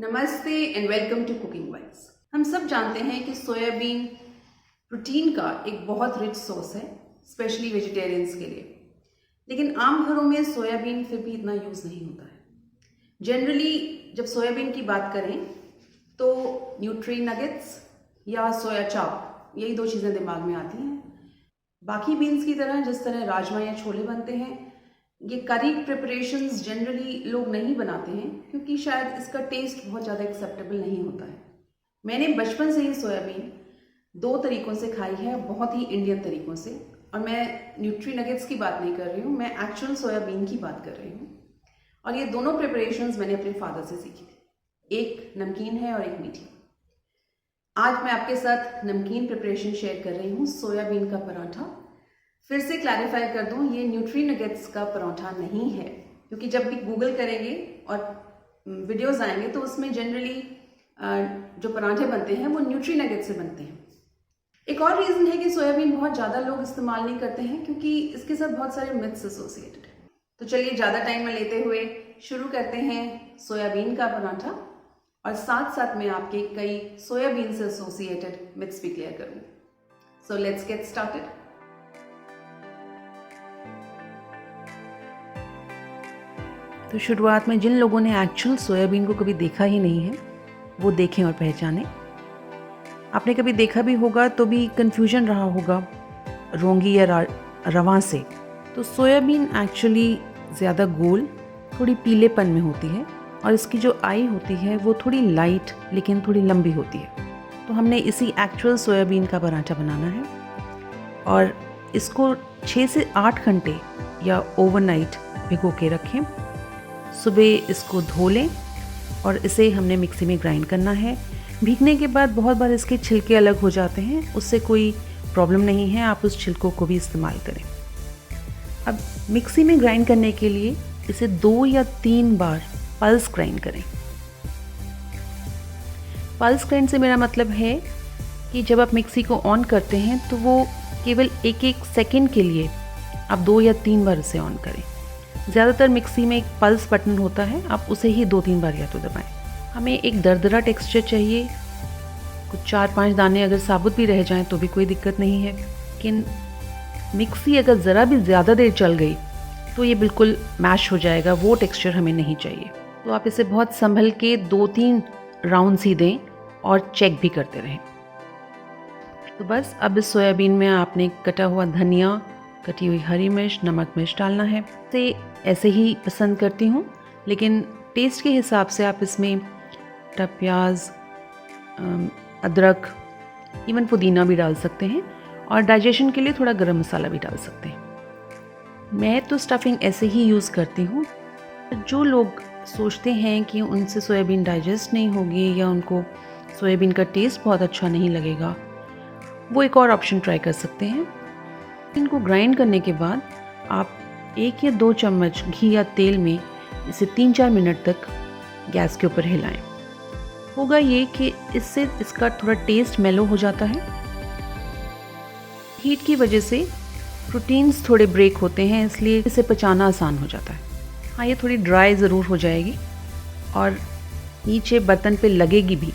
नमस्ते and welcome to cooking vibes. हम सब जानते हैं कि सोयाबीन प्रोटीन का एक बहुत रिच सोर्स है, स्पेशली वेजिटेरियंस के लिए। लेकिन आम घरों में सोयाबीन फिर भी इतना यूज़ नहीं होता है। जनरली जब सोयाबीन की बात करें तो न्यूट्री नगेट्स या सोया चाप, यही दो चीज़ें दिमाग में आती हैं। बाकी बीन्स की तरह जिस तरह राजमा या छोले बनते हैं, ये करी प्रिपरेशंस जनरली लोग नहीं बनाते हैं क्योंकि शायद इसका टेस्ट बहुत ज़्यादा एक्सेप्टेबल नहीं होता है। मैंने बचपन से ही सोयाबीन दो तरीक़ों से खाई है, बहुत ही इंडियन तरीक़ों से। और मैं न्यूट्री नगेट्स की बात नहीं कर रही हूँ, मैं एक्चुअल सोयाबीन की बात कर रही हूँ। और ये दोनों प्रिपरेशंस मैंने अपने फादर से सीखी थी, एक नमकीन है और एक मीठी। आज मैं आपके साथ नमकीन प्रिपरेशन शेयर कर रही हूँ, सोयाबीन का पराठा। फिर से क्लैरिफाई कर दूं, ये न्यूट्री नगेट्स का पराठा नहीं है, क्योंकि जब भी गूगल करेंगे और वीडियोस आएंगे तो उसमें जनरली जो पराठे बनते हैं वो न्यूट्री नगेट्स से बनते हैं। एक और रीज़न है कि सोयाबीन बहुत ज़्यादा लोग इस्तेमाल नहीं करते हैं क्योंकि इसके साथ बहुत सारे मिथ्स एसोसिएटेड है। तो चलिए ज़्यादा टाइम में लेते हुए शुरू करते हैं सोयाबीन का पराठा, और साथ साथ मैं आपके कई सोयाबीन से एसोसिएटेड मिथ्स भी क्लियर करूँगी। So let's get started. तो शुरुआत में जिन लोगों ने एक्चुअल सोयाबीन को कभी देखा ही नहीं है वो देखें और पहचानें। आपने कभी देखा भी होगा तो भी कन्फ्यूजन रहा होगा रोंगी या रवा से। तो सोयाबीन एक्चुअली ज़्यादा गोल, थोड़ी पीलेपन में होती है, और इसकी जो आई होती है वो थोड़ी लाइट लेकिन थोड़ी लंबी होती है। तो हमने इसी एक्चुअल सोयाबीन का पराठा बनाना है, और इसको 6 से 8 घंटे या ओवरनाइट भिगो के रखें। सुबह इसको धो लें और इसे हमने मिक्सी में ग्राइंड करना है। भीगने के बाद बहुत बार इसके छिलके अलग हो जाते हैं, उससे कोई प्रॉब्लम नहीं है, आप उस छिलकों को भी इस्तेमाल करें। अब मिक्सी में ग्राइंड करने के लिए इसे 2 या 3 बार पल्स ग्राइंड करें। पल्स ग्राइंड से मेरा मतलब है कि जब आप मिक्सी को ऑन करते हैं तो वो केवल 1-1 सेकेंड के लिए आप 2 या 3 बार इसे ऑन करें। ज़्यादातर मिक्सी में एक पल्स बटन होता है, आप उसे ही 2-3 बार या तो दबाएं। हमें एक दरदरा टेक्सचर चाहिए, कुछ 4-5 दाने अगर साबुत भी रह जाएं तो भी कोई दिक्कत नहीं है। लेकिन मिक्सी अगर ज़रा भी ज़्यादा देर चल गई तो ये बिल्कुल मैश हो जाएगा, वो टेक्सचर हमें नहीं चाहिए। तो आप इसे बहुत संभल के 2-3 राउंड्स ही दें और चेक भी करते रहें। तो बस अब इस सोयाबीन में आपने कटा हुआ धनिया, कटी हुई हरी मिर्च, नमक मिर्च डालना है। इसे ऐसे ही पसंद करती हूँ, लेकिन टेस्ट के हिसाब से आप इसमें प्याज, अदरक, इवन पुदीना भी डाल सकते हैं, और डाइजेशन के लिए थोड़ा गरम मसाला भी डाल सकते हैं। मैं तो स्टफिंग ऐसे ही यूज़ करती हूँ। जो लोग सोचते हैं कि उनसे सोयाबीन डाइजेस्ट नहीं होगी या उनको सोयाबीन का टेस्ट बहुत अच्छा नहीं लगेगा, वो एक और ऑप्शन ट्राई कर सकते हैं। इनको ग्राइंड करने के बाद आप 1 या 2 चम्मच घी या तेल में इसे 3-4 मिनट तक गैस के ऊपर हिलाएं। होगा ये कि इससे इसका थोड़ा टेस्ट मेलो हो जाता है। हीट की वजह से प्रोटीन्स थोड़े ब्रेक होते हैं, इसलिए इसे पचाना आसान हो जाता है। हाँ, ये थोड़ी ड्राई ज़रूर हो जाएगी और नीचे बर्तन पे लगेगी भी।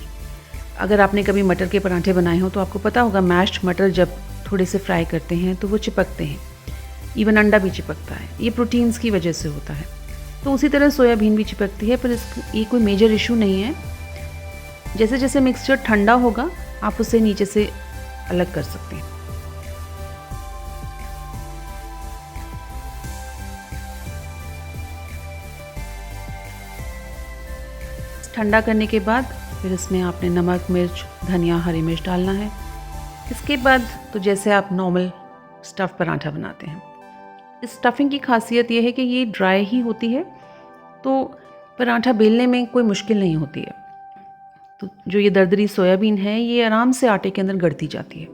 अगर आपने कभी मटर के पराठे बनाए हो तो आपको पता होगा, मैश्ड मटर जब थोड़े से फ्राई करते हैं तो वो चिपकते हैं, इवन अंडा भी चिपकता है। ये प्रोटीन्स की वजह से होता है। तो उसी तरह सोयाबीन भी चिपकती है, पर ये कोई मेजर इशू नहीं है। जैसे जैसे मिक्सचर ठंडा होगा आप उसे नीचे से अलग कर सकते हैं। ठंडा करने के बाद फिर इसमें आपने नमक, मिर्च, धनिया, हरी मिर्च डालना है। इसके बाद तो जैसे आप नॉर्मल स्टफ़ पराठा बनाते हैं। इस स्टफिंग की खासियत यह है कि ये ड्राई ही होती है, तो पराठा बेलने में कोई मुश्किल नहीं होती है। तो जो ये दरदरी सोयाबीन है ये आराम से आटे के अंदर गड़ती जाती है,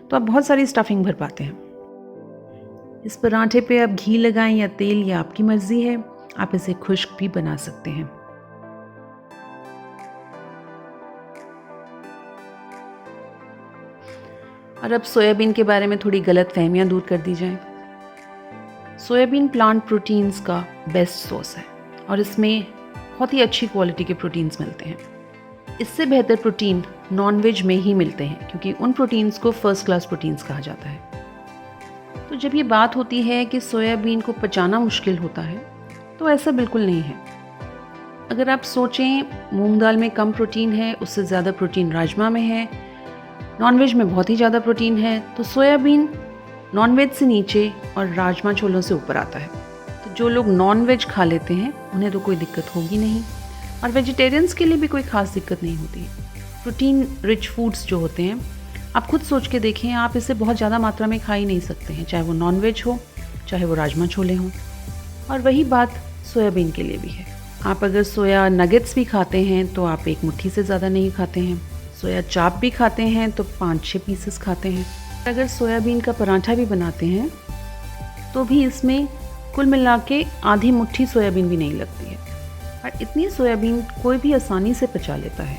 तो आप बहुत सारी स्टफिंग भर पाते हैं। इस पराठे पे आप घी लगाएं या तेल, या आपकी मर्ज़ी है। आप इसे खुश्क भी बना सकते हैं। और अब सोयाबीन के बारे में थोड़ी गलत फहमियाँ दूर कर दी जाएं। सोयाबीन प्लांट प्रोटीन्स का बेस्ट सोर्स है और इसमें बहुत ही अच्छी क्वालिटी के प्रोटीन्स मिलते हैं। इससे बेहतर प्रोटीन नॉनवेज में ही मिलते हैं, क्योंकि उन प्रोटीन्स को फर्स्ट क्लास प्रोटीन्स कहा जाता है। तो जब ये बात होती है कि सोयाबीन को पचाना मुश्किल होता है, तो ऐसा बिल्कुल नहीं है। अगर आप सोचें मूंग दाल में कम प्रोटीन है, उससे ज़्यादा प्रोटीन राजमा में है, नॉनवेज में बहुत ही ज़्यादा प्रोटीन है, तो सोयाबीन नॉनवेज से नीचे और राजमा छोलों से ऊपर आता है। तो जो लोग नॉनवेज खा लेते हैं उन्हें तो कोई दिक्कत होगी नहीं, और वेजिटेरियंस के लिए भी कोई ख़ास दिक्कत नहीं होती। प्रोटीन रिच फूड्स जो होते हैं, आप खुद सोच के देखें, आप इसे बहुत ज़्यादा मात्रा में खा ही नहीं सकते हैं, चाहे वो नॉनवेज हो, चाहे वो राजमा छोले हों। और वही बात सोयाबीन के लिए भी है। आप अगर सोया नगेट्स भी खाते हैं तो आप एक मुट्ठी से ज़्यादा नहीं खाते हैं, सोया चाप भी खाते हैं तो 5-6 पीसेस खाते हैं। अगर सोयाबीन का पराठा भी बनाते हैं तो भी इसमें कुल मिला के आधी मुट्ठी सोयाबीन भी नहीं लगती है, और इतनी सोयाबीन कोई भी आसानी से पचा लेता है।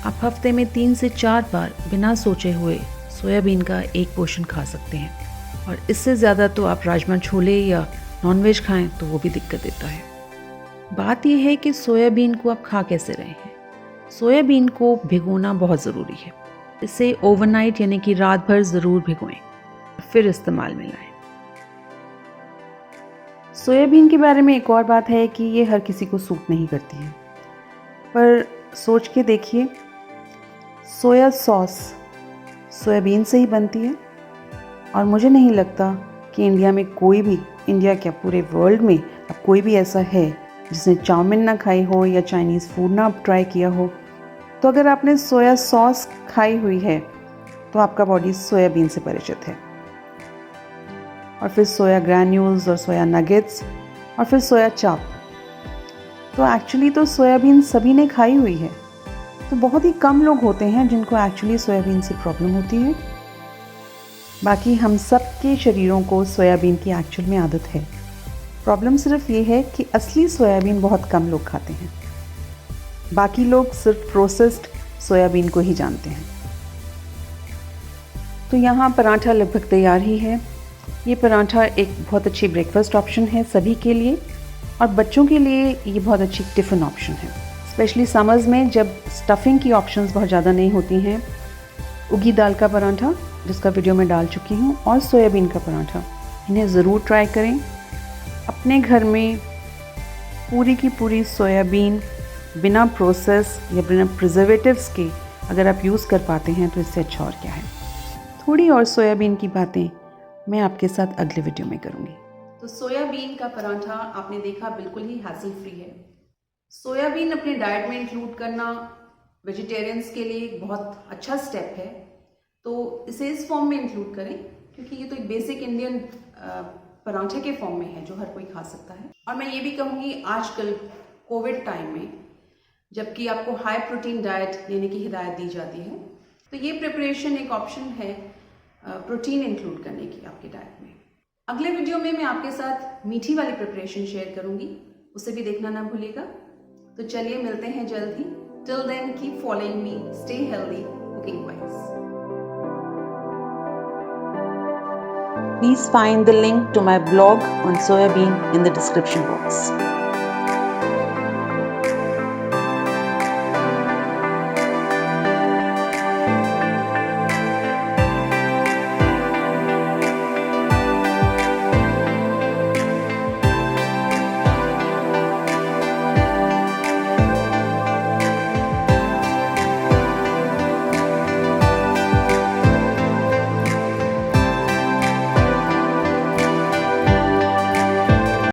आप हफ्ते में 3 से 4 बार बिना सोचे हुए सोयाबीन का एक पोर्शन खा सकते हैं, और इससे ज़्यादा तो आप राजमा छोले या नॉनवेज खाएं तो वो भी दिक्कत देता है। बात यह है कि सोयाबीन को आप खा कैसे रहे हैं। सोयाबीन को भिगोना बहुत ज़रूरी है। इसे ओवरनाइट यानी कि रात भर ज़रूर भिगोएं, फिर इस्तेमाल में लाएं। सोयाबीन के बारे में एक और बात है कि ये हर किसी को सूट नहीं करती है, पर सोच के देखिए, सोया सॉस सोयाबीन से ही बनती है, और मुझे नहीं लगता कि इंडिया में कोई भी, इंडिया क्या पूरे वर्ल्ड में अब कोई भी ऐसा है जिसने चाउमीन ना खाई हो या चाइनीज़ फूड ना ट्राई किया हो। तो अगर आपने सोया सॉस खाई हुई है तो आपका बॉडी सोयाबीन से परिचित है, और फिर सोया ग्रैन्यूल्स और सोया नगेट्स और फिर सोया चाप, तो एक्चुअली तो सोयाबीन सभी ने खाई हुई है। तो बहुत ही कम लोग होते हैं जिनको एक्चुअली सोयाबीन से प्रॉब्लम होती है। बाकी हम सब के शरीरों को सोयाबीन की एक्चुअल में आदत है। प्रॉब्लम सिर्फ ये है कि असली सोयाबीन बहुत कम लोग खाते हैं। बाकी लोग सिर्फ प्रोसेस्ड सोयाबीन को ही जानते हैं। तो यहाँ पराठा लगभग तैयार ही है। ये पराठा एक बहुत अच्छी ब्रेकफास्ट ऑप्शन है सभी के लिए, और बच्चों के लिए ये बहुत अच्छी टिफ़िन ऑप्शन है, स्पेशली समर्स में जब स्टफिंग की ऑप्शंस बहुत ज़्यादा नहीं होती हैं। उगी दाल का पराठा, जिसका वीडियो मैं डाल चुकी हूँ, और सोयाबीन का पराठा, इन्हें ज़रूर ट्राई करें। अपने घर में पूरी की पूरी सोयाबीन बिना प्रोसेस या बिना प्रिजर्वेटिव्स के अगर आप यूज़ कर पाते हैं तो इससे अच्छा और क्या है। थोड़ी और सोयाबीन की बातें मैं आपके साथ अगले वीडियो में करूँगी। तो सोयाबीन का पराठा आपने देखा बिल्कुल ही हैसल फ्री है। सोयाबीन अपने डाइट में इंक्लूड करना वेजिटेरियंस के लिए एक बहुत अच्छा स्टेप है, तो इसे इस फॉर्म में इंक्लूड करें, क्योंकि ये तो एक बेसिक इंडियन पराठे के फॉर्म में है जो हर कोई खा सकता है। और मैं ये भी कहूँगी, आजकल कोविड टाइम में जबकि आपको हाई प्रोटीन डाइट लेने की हिदायत दी जाती है, तो ये प्रिपरेशन एक ऑप्शन है प्रोटीन इंक्लूड करने की आपके डाइट में। अगले वीडियो में मैं आपके साथ मीठी वाली प्रिपरेशन शेयर करूंगी, उसे भी देखना ना भूलिएगा। तो चलिए मिलते हैं जल्द ही। Till then keep following me, stay healthy, cooking wise. Please find the link to my blog on soybean in the description box.